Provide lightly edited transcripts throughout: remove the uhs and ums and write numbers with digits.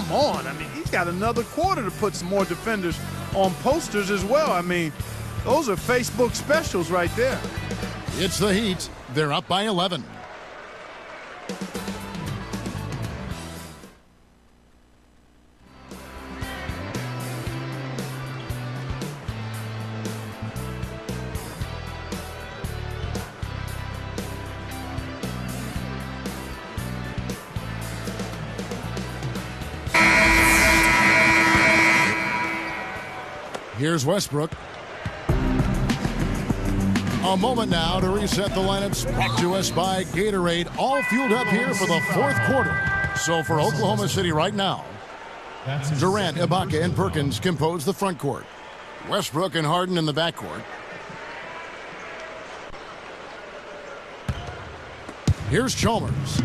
come on. I mean, he's got another quarter to put some more defenders on posters as well. I mean, those are Facebook specials right there. It's the Heat. They're up by 11. Here's Westbrook. A moment now to reset the lineups. Brought to us by Gatorade. All fueled up here for the fourth quarter. So for Oklahoma City right now, Durant, Ibaka, and Perkins compose the front court. Westbrook and Harden in the backcourt. Here's Chalmers.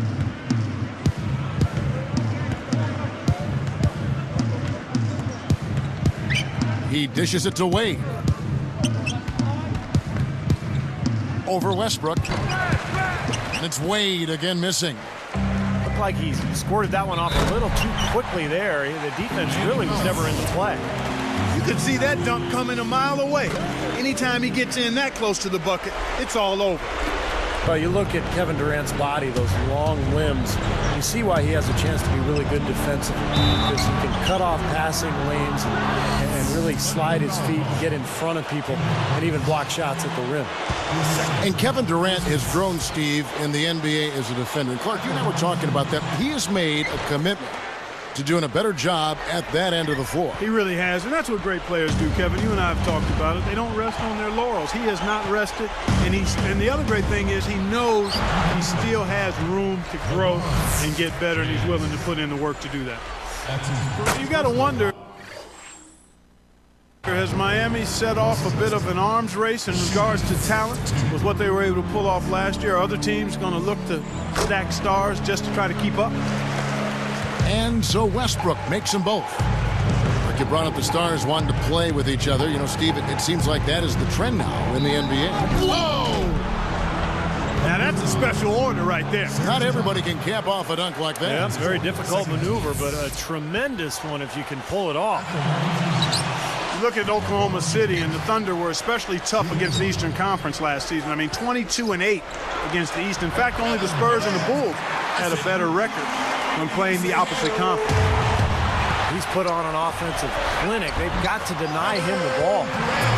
He dishes it to Wade. Over Westbrook. And it's Wade again missing. Looked like he squirted that one off a little too quickly there. The defense really was never into play. You could see that dunk coming a mile away. Anytime he gets in that close to the bucket, it's all over. Well, you look at Kevin Durant's body, those long limbs, you see why he has a chance to be really good defensively, because he can cut off passing lanes and really slide his feet and get in front of people and even block shots at the rim. And Kevin Durant has grown, Steve, in the NBA as a defender. And Clark, you and I were talking about that. He has made a commitment to doing a better job at that end of the floor. He really has, and that's what great players do, Kevin. You and I have talked about it. They don't rest on their laurels. He has not rested, and the other great thing is he knows he still has room to grow and get better, and he's willing to put in the work to do that. You got to wonder, has Miami set off a bit of an arms race in regards to talent with what they were able to pull off last year? Are other teams going to look to stack stars just to try to keep up? And so Westbrook makes them both. Like you brought up, the stars wanting to play with each other. You know, Steve, it seems like that is the trend now in the NBA. Whoa! Now that's a special order right there. Not everybody can cap off a dunk like that. Yeah, it's a very difficult maneuver, but a tremendous one if you can pull it off. Look at Oklahoma City, and the Thunder were especially tough against the Eastern Conference last season. I mean, 22-8 against the East. In fact, only the Spurs and the Bulls had a better record when playing the opposite conference. He's put on an offensive clinic. They've got to deny him the ball.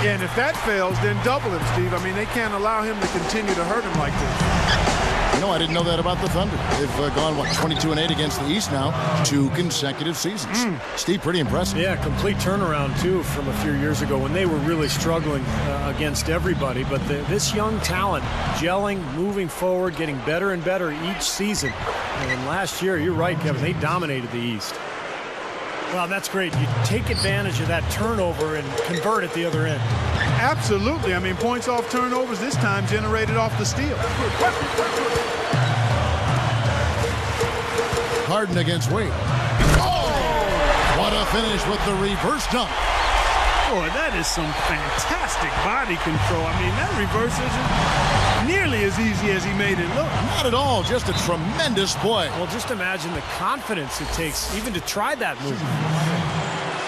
Yeah, and if that fails, then double him, Steve. I mean, they can't allow him to continue to hurt him like this. You know, I didn't know that about the Thunder. They've gone, what, 22-8 against the East now, 2 consecutive seasons. Steve, pretty impressive. Yeah, complete turnaround, too, from a few years ago when they were really struggling against everybody. But this young talent gelling, moving forward, getting better and better each season. And last year, you're right, Kevin, they dominated the East. Well, that's great. You take advantage of that turnover and convert at the other end. Absolutely. I mean, points off turnovers this time generated off the steal. Harden against Wade. Oh! What a finish with the reverse dunk. Boy, that is some fantastic body control. I mean, that reverse isn't nearly as easy as he made it look. Not at all. Just a tremendous play. Well, just imagine the confidence it takes even to try that move.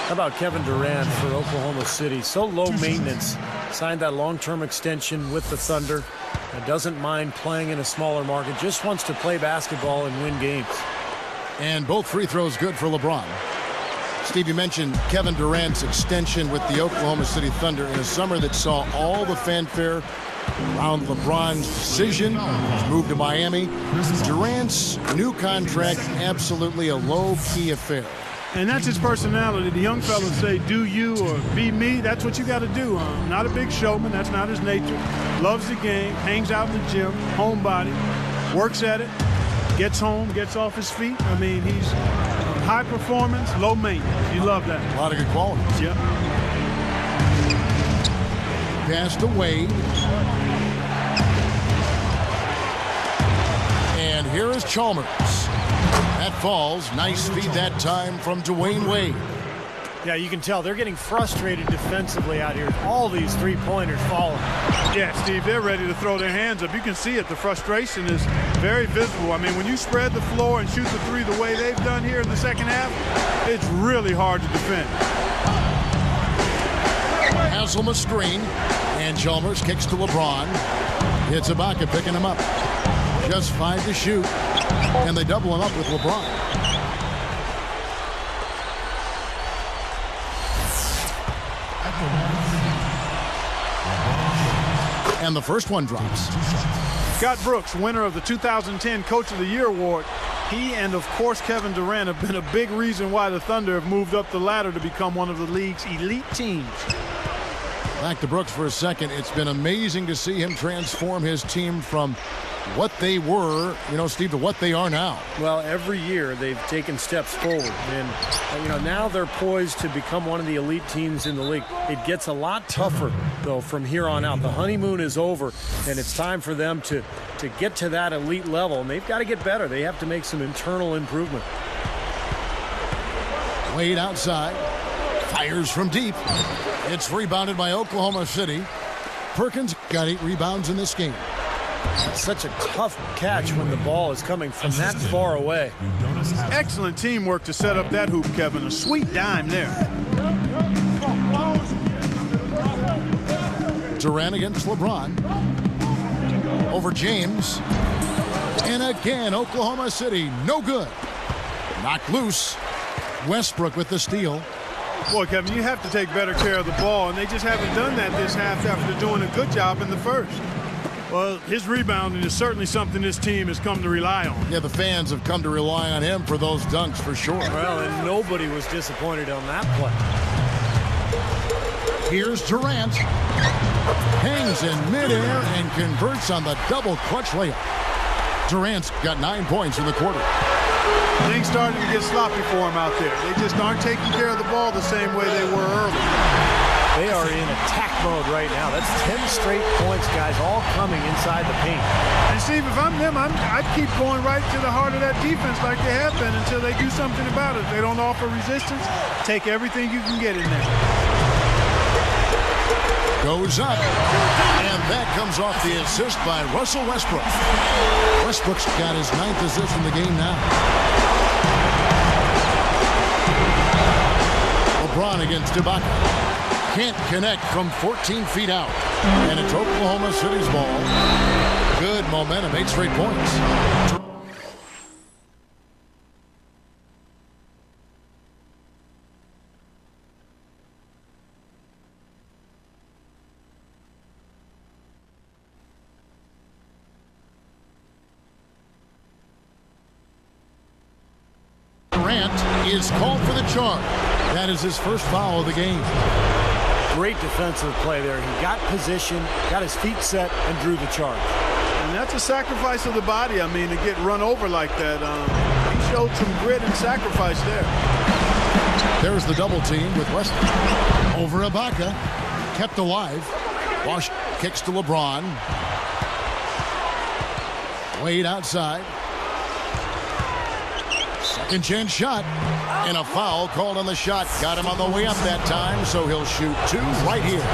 How about Kevin Durant for Oklahoma City? So low maintenance. Signed that long-term extension with the Thunder. And doesn't mind playing in a smaller market. Just wants to play basketball and win games. And both free throws good for LeBron. Steve, you mentioned Kevin Durant's extension with the Oklahoma City Thunder in a summer that saw all the fanfare around LeBron's decision, his move to Miami. Durant's new contract, absolutely a low-key affair. And that's his personality. The young fellas say, do you or be me. That's what you got to do. Not a big showman. That's not his nature. Loves the game, hangs out in the gym, homebody, works at it, gets home, gets off his feet. I mean, he's high performance, low maintenance. You love that. A lot of good qualities. Yep. Passed away. And here is Chalmers. That falls. Nice feed that time from Dwayne Wade. Yeah, you can tell they're getting frustrated defensively out here. All these three-pointers falling. Yeah, Steve, they're ready to throw their hands up. You can see it. The frustration is very visible. I mean, when you spread the floor and shoot the three the way they've done here in the second half, it's really hard to defend. Haslam a screen, and Chalmers kicks to LeBron. It's Ibaka picking him up. Just 5 to shoot, and they double him up with LeBron. And the first one drops. Scott Brooks, winner of the 2010 Coach of the Year award. He and, of course, Kevin Durant have been a big reason why the Thunder have moved up the ladder to become one of the league's elite teams. Back to Brooks for a second. It's been amazing to see him transform his team from what they were, Steve, to what they are now. Well, every year they've taken steps forward, and now they're poised to become one of the elite teams in the league. It gets a lot tougher, though, from here on out. The honeymoon is over, and it's time for them to get to that elite level, and they've got to get better. They have to make some internal improvement. Wade outside, fires from deep. It's rebounded by Oklahoma City. Perkins got 8 rebounds in this game. It's such a tough catch when the ball is coming from that far away. Excellent teamwork to set up that hoop, Kevin. A sweet dime there. Durant against LeBron. Over James. And again, Oklahoma City, no good. Knocked loose. Westbrook with the steal. Boy, Kevin, you have to take better care of the ball, and they just haven't done that this half after doing a good job in the first. Well, his rebounding is certainly something this team has come to rely on. Yeah, the fans have come to rely on him for those dunks for sure. Well, and nobody was disappointed on that play. Here's Durant. Hangs in midair and converts on the double clutch layup. Durant's got 9 points in the quarter. Things starting to get sloppy for him out there. They just aren't taking care of the ball the same way they were earlier. They are in attack mode right now. That's 10 straight points, guys, all coming inside the paint. And Steve, if I'm them, I'd keep going right to the heart of that defense like they have been until they do something about it. If they don't offer resistance, take everything you can get in there. Goes up, and that comes off the assist by Russell Westbrook. Westbrook's got his 9th assist in the game now. LeBron against Ibaka. Can't connect from 14 feet out. And it's Oklahoma City's ball. Good momentum, 8 straight points. Durant is called for the charge. That is his first foul of the game. Great defensive play there. He got position, got his feet set, and drew the charge. And that's a sacrifice of the body. I mean, to get run over like that. He showed some grit and sacrifice there. There's the double team with Westbrook. Over Ibaka. Kept alive. Wash kicks to LeBron. Wade outside. Second chance shot. And a foul called on the shot. Got him on the way up that time, so he'll shoot 2 right here.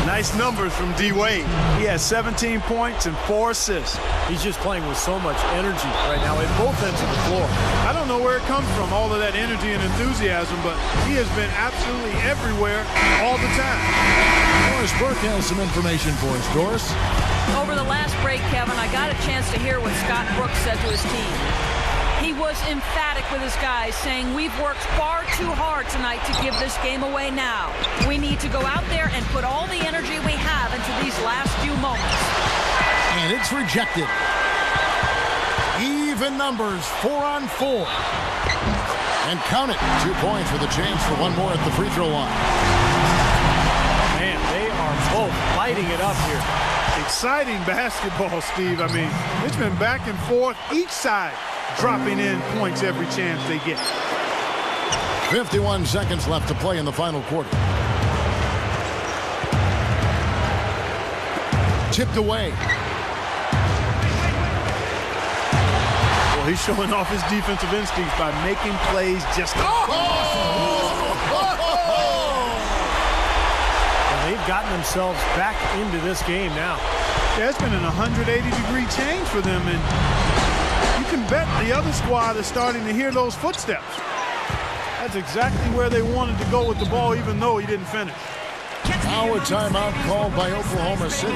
Nice numbers from D. Wade. He has 17 points and 4 assists. He's just playing with so much energy right now at both ends of the floor. I don't know where it comes from, all of that energy and enthusiasm, but he has been absolutely everywhere all the time. Doris Burke has some information for us. Doris? Over the last break, Kevin, I got a chance to hear what Scott Brooks said to his team. He was emphatic with his guys, saying, we've worked far too hard tonight to give this game away now. We need to go out there and put all the energy we have into these last few moments. And it's rejected. Even numbers, 4 on 4. And count it, 2 points with a chance for one more at the free throw line. Man, they are both lighting it up here. Exciting basketball, Steve. I mean, it's been back and forth, each side dropping in points every chance they get. 51 seconds left to play in the final quarter. Tipped away. Well, he's showing off his defensive instincts by making plays just They've gotten themselves back into this game now. Yeah, it's been an 180-degree change for them, and you can bet the other squad is starting to hear those footsteps. That's exactly where they wanted to go with the ball, even though he didn't finish. Now a timeout called by Oklahoma City.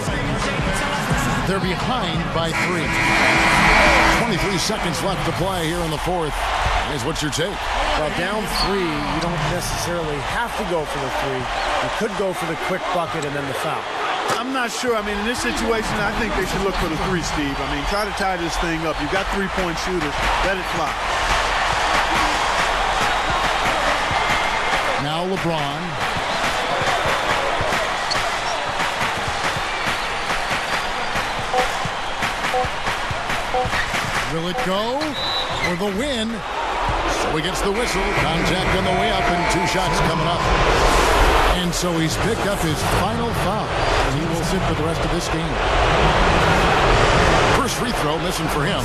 They're behind by 3. 23 seconds left to play here in the fourth. Here's what's your take? Well, down 3, you don't necessarily have to go for the 3. You could go for the quick bucket and then the foul. I'm not sure. I mean, in this situation, I think they should look for the 3, Steve. I mean, try to tie this thing up. You've got 3-point shooters. Let it fly. Now LeBron. Will it go for the win? So he gets the whistle. Contact on the way up and 2 shots coming up. And so he's picked up his final foul. And he will sit for the rest of this game. First free throw missing for him.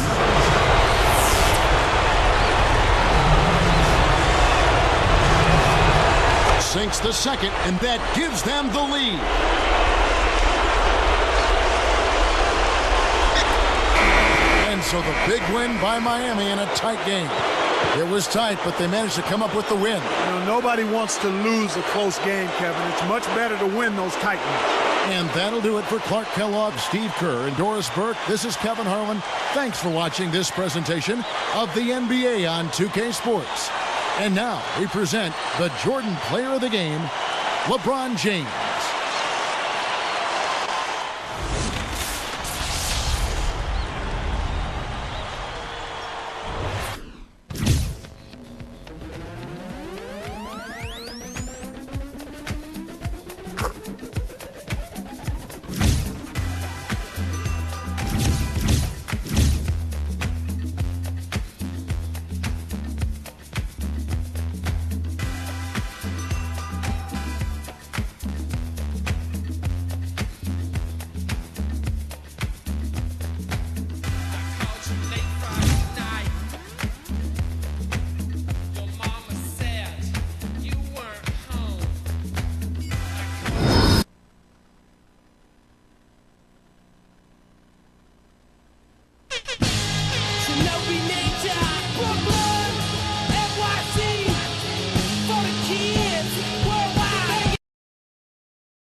Sinks the second, and that gives them the lead. And so the big win by Miami in a tight game. It was tight, but they managed to come up with the win. You know, nobody wants to lose a close game, Kevin. It's much better to win those tight ones. And that'll do it for Clark Kellogg, Steve Kerr, and Doris Burke. This is Kevin Harlan. Thanks for watching this presentation of the NBA on 2K Sports. And now we present the Jordan Player of the Game, LeBron James.